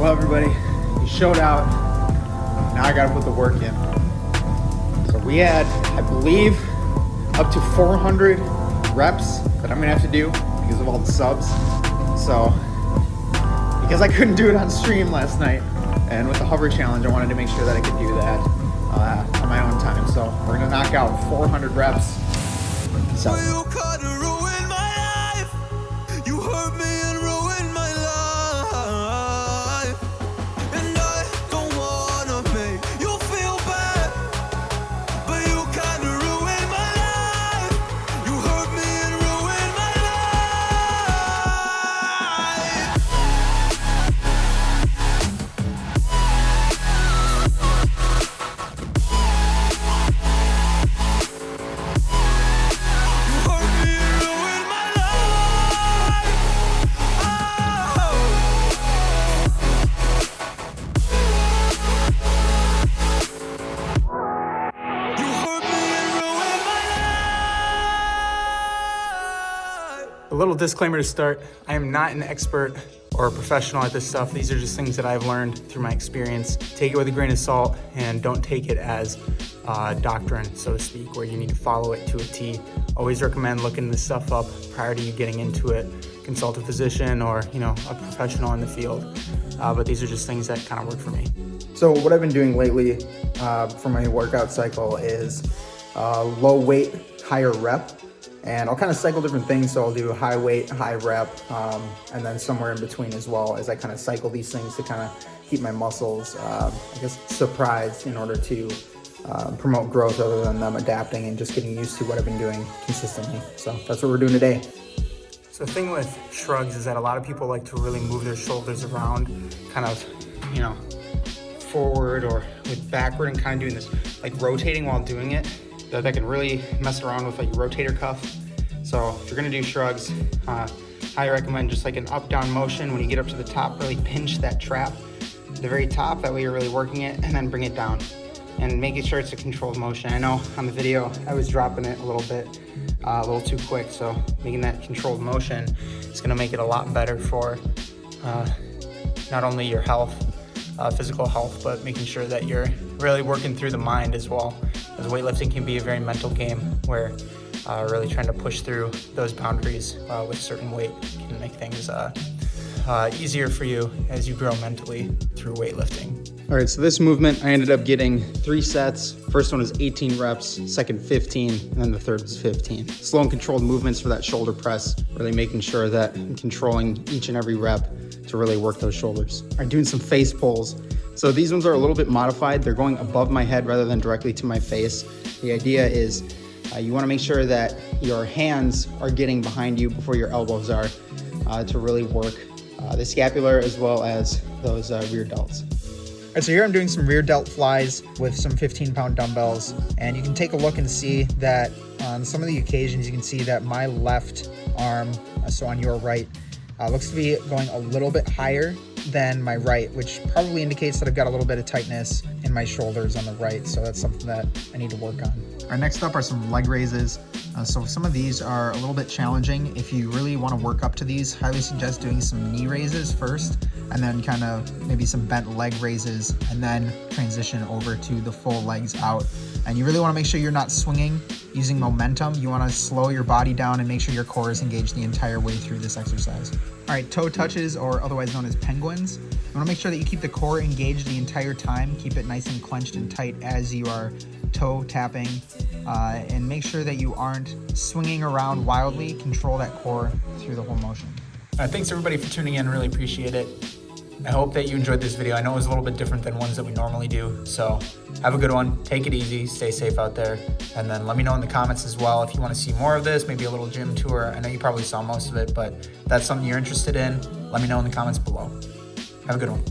Well, everybody, you showed out. Now I gotta put the work in. So we had, I believe, up to 400 reps that I'm gonna have to do because of all the subs. So, because I couldn't do it on stream last night, and with the hover challenge, I wanted to make sure that I could do that on my own time. So we're gonna knock out 400 reps. So. A little disclaimer to start, I am not an expert or a professional at this stuff. These are just things that I've learned through my experience. Take it with a grain of salt and don't take it as doctrine, so to speak, where you need to follow it to a T. Always recommend looking this stuff up prior to you getting into it. Consult a physician or a professional in the field. But these are just things that kind of work for me. So what I've been doing lately for my workout cycle is low weight, higher rep. And I'll kind of cycle different things. So I'll do high weight, high rep, and then somewhere in between as well as I kind of cycle these things to kind of keep my muscles, surprised in order to promote growth other than them adapting and just getting used to what I've been doing consistently. So that's what we're doing today. So the thing with shrugs is that a lot of people like to really move their shoulders around, kind of, forward or with backward and kind of doing this, like rotating while doing it. That can really mess around with like your rotator cuff. So if you're gonna do shrugs, I recommend just like an up-down motion. When you get up to the top, really pinch that trap at the very top. That way you're really working it, and then bring it down and making sure it's a controlled motion. I know on the video I was dropping it a little bit, a little too quick. So making that controlled motion is gonna make it a lot better for not only your health, physical health, but making sure that you're really working through the mind as well. As weightlifting can be a very mental game where really trying to push through those boundaries with certain weight can make things easier for you as you grow mentally through weightlifting. All right, so this movement, I ended up getting 3 sets. First one was 18 reps, second 15, and then the third was 15. Slow and controlled movements for that shoulder press, really making sure that I'm controlling each and every rep to really work those shoulders. All right, doing some face pulls. So these ones are a little bit modified. They're going above my head rather than directly to my face. The idea is you wanna make sure that your hands are getting behind you before your elbows are to really work the scapular as well as those rear delts. All right, so here I'm doing some rear delt flies with some 15-pound dumbbells, and you can take a look and see that on some of the occasions you can see that my left arm, so on your right, looks to be going a little bit higher than my right, which probably indicates that I've got a little bit of tightness in my shoulders on the right, so that's something that I need to work on. All right, next up are some leg raises. So some of these are a little bit challenging. If you really want to work up to these, highly suggest doing some knee raises first, and then kind of maybe some bent leg raises, and then transition over to the full legs out. And you really want to make sure you're not swinging using momentum. You want to slow your body down and make sure your core is engaged the entire way through this exercise. All right, toe touches, or otherwise known as penguins. You want to make sure that you keep the core engaged the entire time. Keep it nice and clenched and tight as you are toe tapping, and make sure that you aren't swinging around wildly. Control that core through the whole motion. Thanks everybody for tuning in, really appreciate it. I hope that you enjoyed this video. I know it was a little bit different than ones that we normally do, so have a good one, take it easy, stay safe out there, and then let me know in the comments as well if you want to see more of this, maybe a little gym tour. I know you probably saw most of it, but if that's something you're interested in, let me know in the comments below. Have a good one.